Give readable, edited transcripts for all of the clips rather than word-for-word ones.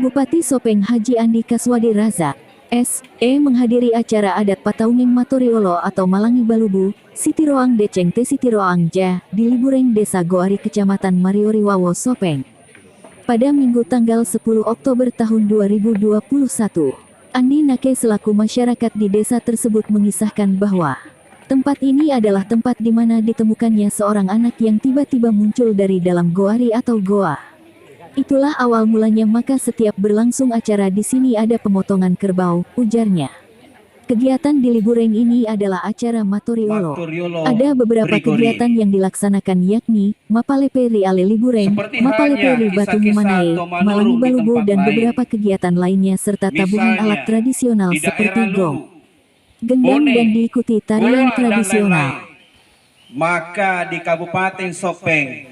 Bupati Sopeng Haji Andi Kaswadi Razak, S.E. menghadiri acara adat Pataunging Matoriolo atau Malangi Balubu, Sitiroang Deceng Te Sitiroang Ja, di Libureng Desa Goari Kecamatan Marioriwawo Sopeng. Pada Minggu tanggal 10 Oktober tahun 2021, Andi Nake selaku masyarakat di desa tersebut mengisahkan bahwa tempat ini adalah tempat di mana ditemukannya seorang anak yang tiba-tiba muncul dari dalam goari atau goa. Itulah awal mulanya, maka setiap berlangsung acara di sini ada pemotongan kerbau, ujarnya. Kegiatan di Libureng ini adalah acara Matoriolo. Ada beberapa kegiatan yang dilaksanakan yakni Mapalepe Riale Libureng, Mapalepe Ri Batu Manae, Malangi Balubu dan beberapa kegiatan lainnya serta tabungan alat tradisional seperti gong, gendang dan diikuti tarian tradisional. Maka di Kabupaten Sopeng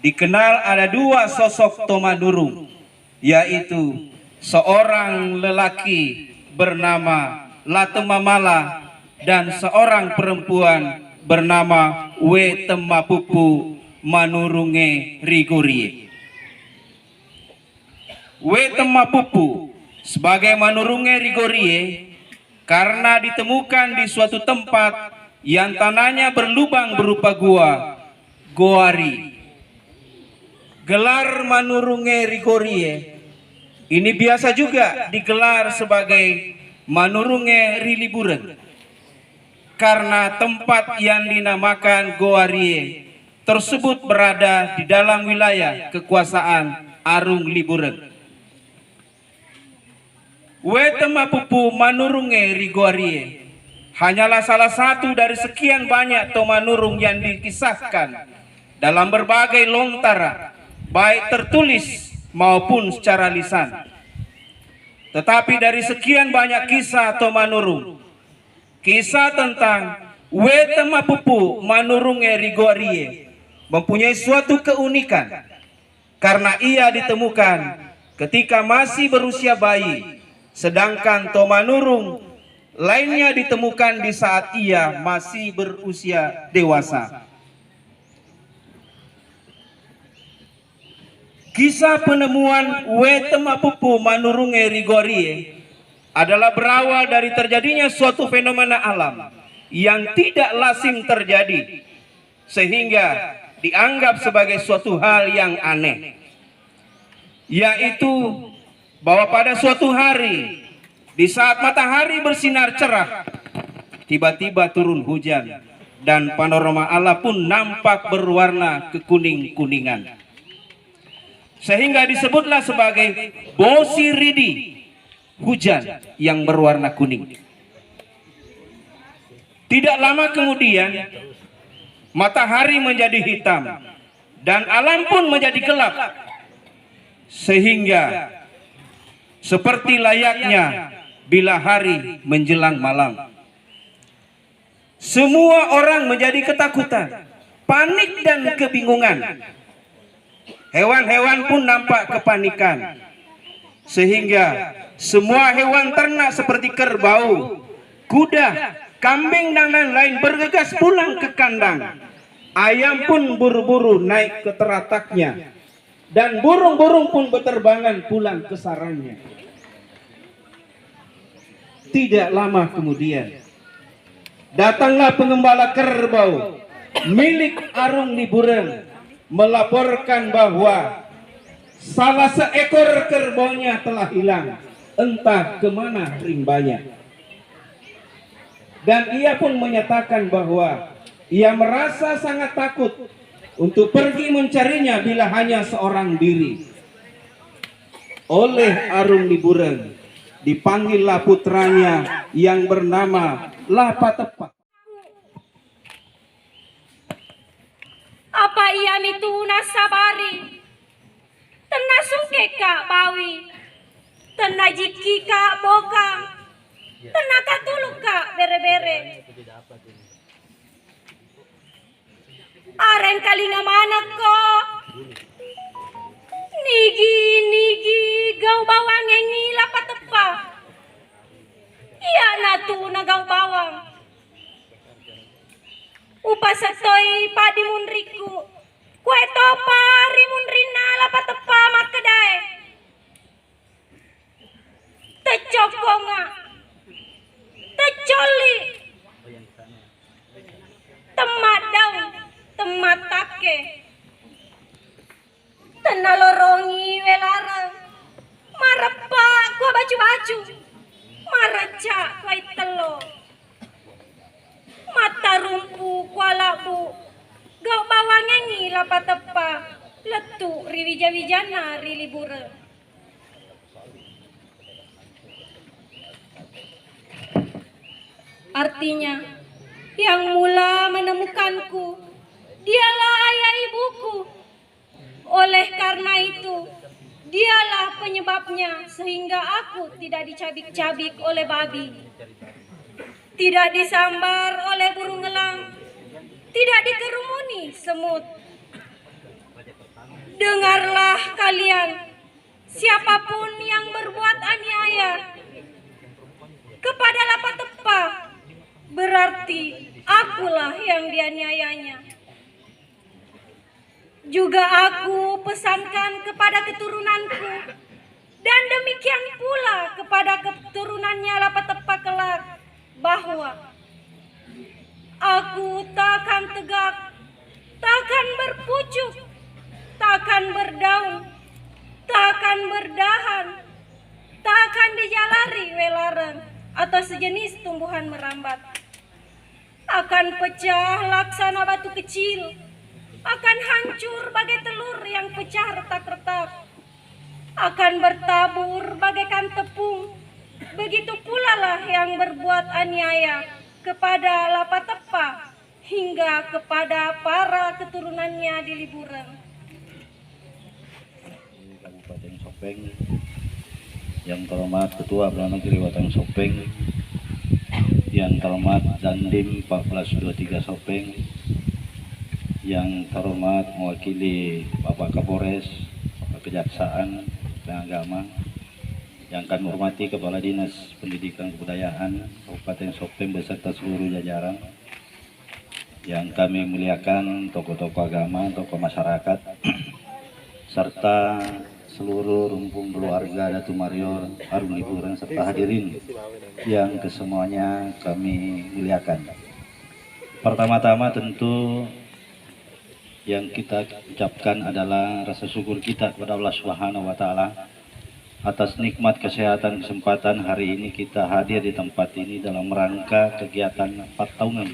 dikenal ada dua sosok Tomanurung, yaitu seorang lelaki bernama Latemamala dan seorang perempuan bernama Wetemapupu Manurunge Rigorie. Wetemapupu sebagai Manurunge Rigorie karena ditemukan di suatu tempat yang tanahnya berlubang berupa gua, goari. Gelar Manurunge Rigorie ini biasa juga digelar sebagai Manurunge Riliburen karena tempat yang dinamakan Goarie tersebut berada di dalam wilayah kekuasaan Arung Liburen. Wetemapupu Manurunge Rigorie hanyalah salah satu dari sekian banyak Tomanurung yang dikisahkan dalam berbagai lontara, baik tertulis maupun secara lisan. Tetapi dari sekian banyak kisah Tomanurung, kisah tentang Wetemapupu Manurunge Rigorie mempunyai suatu keunikan karena ia ditemukan ketika masih berusia bayi, sedangkan Tomanurung lainnya ditemukan di saat ia masih berusia dewasa. Kisah penemuan Wetemapupu Manurunge Rigorie adalah berawal dari terjadinya suatu fenomena alam yang tidak lazim terjadi, sehingga dianggap sebagai suatu hal yang aneh, yaitu bahwa pada suatu hari di saat matahari bersinar cerah, tiba-tiba turun hujan dan panorama alam pun nampak berwarna kekuning-kuningan, sehingga disebutlah sebagai Bosiridi, hujan yang berwarna kuning. Tidak lama kemudian matahari menjadi hitam dan alam pun menjadi gelap, sehingga seperti layaknya bila hari menjelang malam, semua orang menjadi ketakutan, panik dan kebingungan. Hewan-hewan pun nampak kepanikan, sehingga semua hewan ternak seperti kerbau, kuda, kambing dan lain-lain bergegas pulang ke kandang. Ayam pun buru-buru naik ke terataknya, dan burung-burung pun berterbangan pulang ke sarangnya. Tidak lama kemudian, datanglah pengembala kerbau milik Arung Liburen melaporkan bahwa salah seekor kerbaunya telah hilang, entah kemana rimbanya. Dan ia pun menyatakan bahwa ia merasa sangat takut untuk pergi mencarinya bila hanya seorang diri. Oleh Arung Liburen dipanggillah putranya yang bernama Lapatepa. Apa ia mitu nasabari, tena sungke kak bawi, tena jiki kak bokang, tena katuluk kak bere-bere. Aren kalinga mana ko, nigi gau bawang yang ngila patepa, iya natu na gau bawang. Upasatoy padi munriku, kue topa rimun rina lapa tepa mat kedai. lapatepa letu riwija-wijana rilibure. Artinya, yang mula menemukanku, dialah ayah ibuku. Oleh karena itu, dialah penyebabnya sehingga aku tidak dicabik-cabik oleh babi, tidak disambar oleh burung elang, tidak dikerumuni semut. Dengarlah kalian, siapapun yang berbuat aniaya kepada lapatepa, berarti akulah yang dianiayanya. Juga aku pesankan kepada keturunanku, dan demikian pula kepada keturunannya lapatepa kelak, bahwa aku takkan tegak, takkan berpucuk, takkan berdaun, takkan berdahan, takkan dijalari welaran atau sejenis tumbuhan merambat. Akan pecah laksana batu kecil, akan hancur bagai telur yang pecah retak-retak, akan bertabur bagaikan tepung. Begitu pula lah yang berbuat aniaya kepada lapatepa hingga kepada para keturunannya di Liburan. Kabupaten Sopeng, yang terhormat Ketua Belah Negeri Watang Sopeng, yang terhormat Dandim 1423 Sopeng, yang terhormat mewakili Bapak Kapolres, Bapak Kejaksaan dan Agama, yang kami hormati Kepala Dinas Pendidikan Kebudayaan Kabupaten Sopeng beserta seluruh jajaran, yang kami muliakan tokoh-tokoh agama, tokoh masyarakat, serta seluruh rumpun keluarga Datu Marior Harum Liburan serta hadirin yang kesemuanya kami muliakan. Pertama-tama tentu yang kita ucapkan adalah rasa syukur kita kepada Allah Subhanahu wa taala atas nikmat kesehatan kesempatan hari ini kita hadir di tempat ini dalam rangka kegiatan 4 tahunan.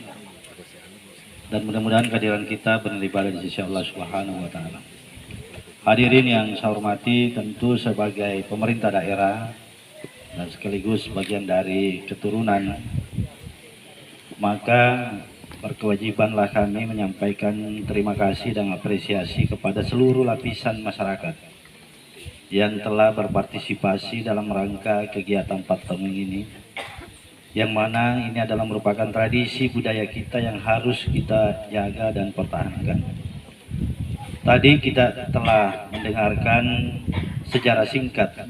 Dan mudah-mudahan kehadiran kita beribadah di sisi Allah Subhanahu wa taala. Hadirin yang saya hormati, tentu sebagai pemerintah daerah dan sekaligus bagian dari keturunan, maka berkewajibanlah kami menyampaikan terima kasih dan apresiasi kepada seluruh lapisan masyarakat yang telah berpartisipasi dalam rangka kegiatan 4 tahun ini, yang mana ini adalah merupakan tradisi budaya kita yang harus kita jaga dan pertahankan. Tadi kita telah mendengarkan sejarah singkat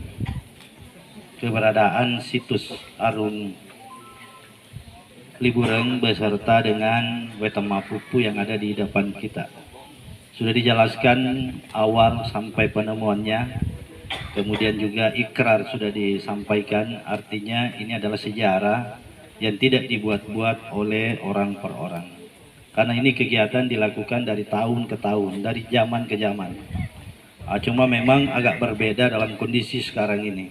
keberadaan situs Harum Liburan beserta dengan Wetama Pupu yang ada di depan kita. Sudah dijelaskan awal sampai penemuannya, kemudian juga ikrar sudah disampaikan, artinya ini adalah sejarah yang tidak dibuat-buat oleh orang per orang. Karena ini kegiatan dilakukan dari tahun ke tahun, dari zaman ke zaman. Cuma memang agak berbeda dalam kondisi sekarang ini.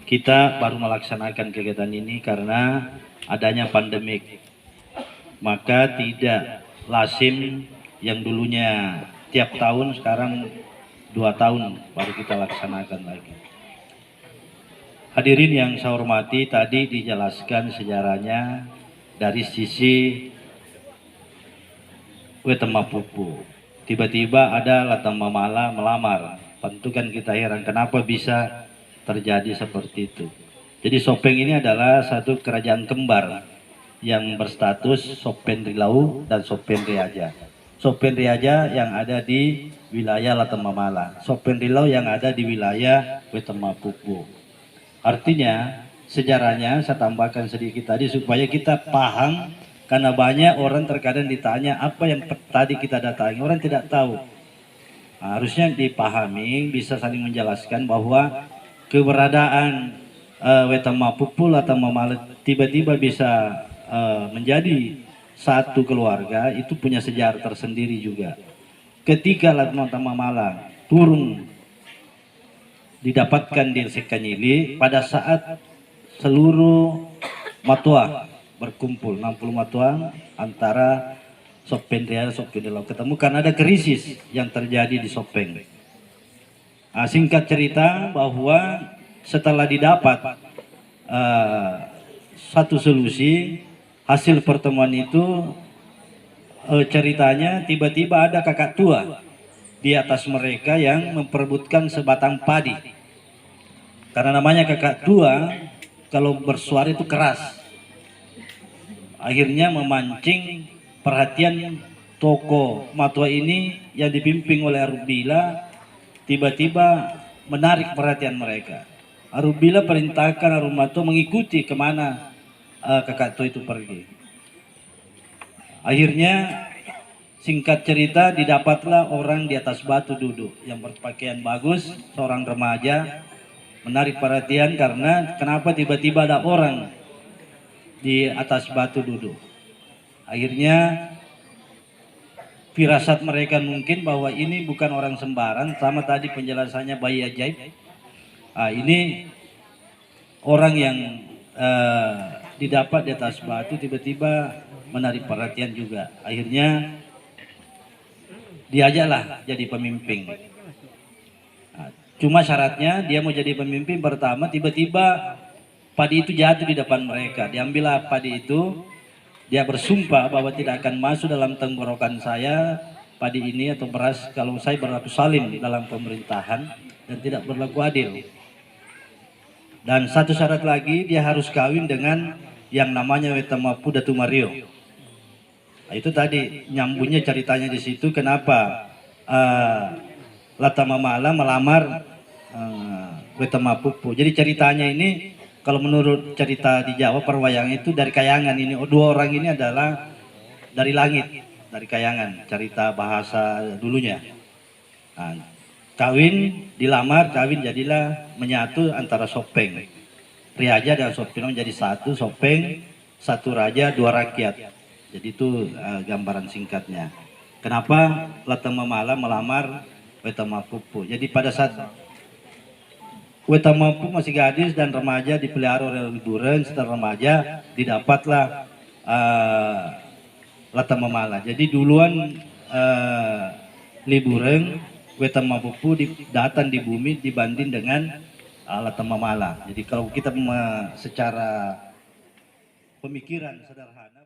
Kita baru melaksanakan kegiatan ini karena adanya pandemik. Maka tidak lazim yang dulunya tiap tahun, sekarang 2 tahun baru kita laksanakan lagi. Hadirin yang saya hormati, tadi dijelaskan sejarahnya dari sisi Wetama Pupu. Tiba-tiba ada Latang Mamala melamar. Tentu kan kita heran kenapa bisa terjadi seperti itu. Jadi Sopeng ini adalah satu kerajaan kembar yang berstatus Sopen Rilau dan Sopen Riaja. Sopen Riaja yang ada di wilayah Latang Mamala, Sopen Rilau yang ada di wilayah Wetama Pupu. Artinya sejarahnya saya tambahkan sedikit tadi supaya kita paham. Karena banyak orang terkadang ditanya apa yang tadi kita datangi, orang tidak tahu. Harusnya dipahami, bisa saling menjelaskan bahwa keberadaan Wetama Pupu atau Mamala tiba-tiba bisa menjadi satu keluarga, itu punya sejarah tersendiri juga. Ketika Latang Mamala turun didapatkan di Sekanyili pada saat seluruh Matua berkumpul, 60 Matua antara Sopeng Ria, Sopeng Delau ketemu karena ada krisis yang terjadi di Sopeng. Singkat cerita bahwa setelah didapat satu solusi, hasil pertemuan itu ceritanya tiba-tiba ada kakak tua di atas mereka yang memperebutkan sebatang padi. Karena namanya kakak tua, kalau bersuara itu keras. Akhirnya memancing perhatian tokoh matua ini yang dipimpin oleh Arubila, tiba-tiba menarik perhatian mereka. Arubila perintahkan Arumato mengikuti kemana kakak tua itu pergi. Akhirnya singkat cerita didapatlah orang di atas batu duduk yang berpakaian bagus, seorang remaja, menarik perhatian karena kenapa tiba-tiba ada orang di atas batu duduk. Akhirnya firasat mereka mungkin bahwa ini bukan orang sembarang, sama tadi penjelasannya bayi ajaib. Ini orang yang didapat di atas batu tiba-tiba menarik perhatian juga. Akhirnya diajaklah jadi pemimpin. Cuma syaratnya dia mau jadi pemimpin pertama, tiba-tiba padi itu jatuh di depan mereka. Diambillah padi itu, dia bersumpah bahwa tidak akan masuk dalam tenggorokan saya padi ini atau beras kalau saya berlaku salim dalam pemerintahan dan tidak berlaku adil. Dan satu syarat lagi, dia harus kawin dengan yang namanya Wetamapu Datu Mario. Itu tadi nyambungnya ceritanya di situ kenapa Latamamala melamar Wetamapupu. Jadi ceritanya ini kalau menurut cerita di Jawa perwayangan itu dari Kayangan ini. Dua orang ini adalah dari langit, dari Kayangan, cerita bahasa dulunya. Kawin, dilamar, kawin jadilah menyatu antara Sopeng. Riaja dan Sopeng menjadi satu, Sopeng, satu raja, dua rakyat. Jadi itu gambaran singkatnya. Kenapa Latamamala melamar Wetamapupu. Jadi pada saat Wetamapupu masih gadis dan remaja dipelihara oleh Liburen, setelah remaja didapatlah Latamamala. Jadi duluan Liburen, Wetamapupu datang di bumi dibanding dengan Latamamala. Jadi kalau kita secara pemikiran sederhana